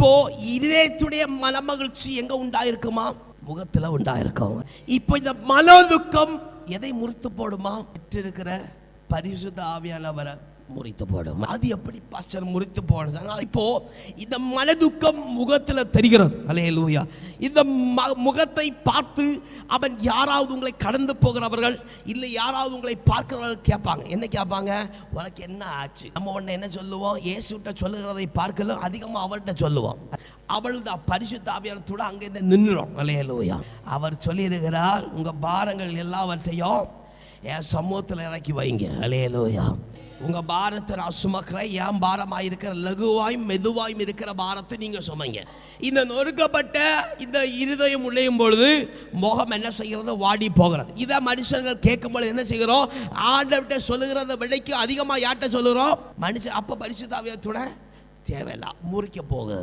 இப்போ இதயத்துடைய மனமகிழ்ச்சி எங்க உண்டாயிருக்குமா? முகத்துல உண்டாயிருக்கும். இப்போ இந்த மனதுக்கம் எதை முறித்து போடுமா? பெற்றிருக்கிற பரிசுத்த ஆவியானவரை முறித்து போடும். அது எப்படி பாஸ்டர் முறித்து போடுறாங்க? இப்போ இந்த மனதுக்கம் முகத்தில் தெரிகிறது. அல்லேலூயா. இந்த முகத்தை பார்த்து அவன் யாராவது உங்களை கடந்து போகிறவர்கள் இல்லை யாராவது உங்களை பார்க்கிறவர்கள் கேட்பாங்க. என்ன கேட்பாங்க? உனக்கு என்ன ஆச்சு? நம்ம உடனே என்ன சொல்லுவோம்? இயேசுட்ட சொல்லுகிறதை பார்க்கல அதிகமாக அவர்கிட்ட சொல்லுவோம். அவள் தான் பரிசுத்த ஆவியானவரோட அங்கே நின்றுடும். அல்லேலூயா. அவர் சொல்லியிருக்கிறார், உங்க பாரங்கள் எல்லாவற்றையும் என் சமூகத்தில் இறக்கி வைங்க. அல்லேலூயா. உங்க பாரத்தை நான் சுமக்கிறேன். என் பாரமாக இருக்கிற லகுவாயும் மெதுவாயும் இருக்கிற பாரத்தை நீங்க சுமைங்க. இந்த நொறுக்கப்பட்ட இந்த இருதயம் உழையும் பொழுது முகம் என்ன செய்கிறது? வாடி போகிறது. இதை மனுஷர்கள் கேட்கும் பொழுது என்ன செய்கிறோம்? ஆண்டவர்கிட்ட சொல்லுகிறத விடைக்கு அதிகமாக யார்கிட்ட சொல்லுகிறோம்? மனுஷன். அப்போ பரிசுத்த ஆவியானவரோட தேவையில்லை, முறிக்க போகுது.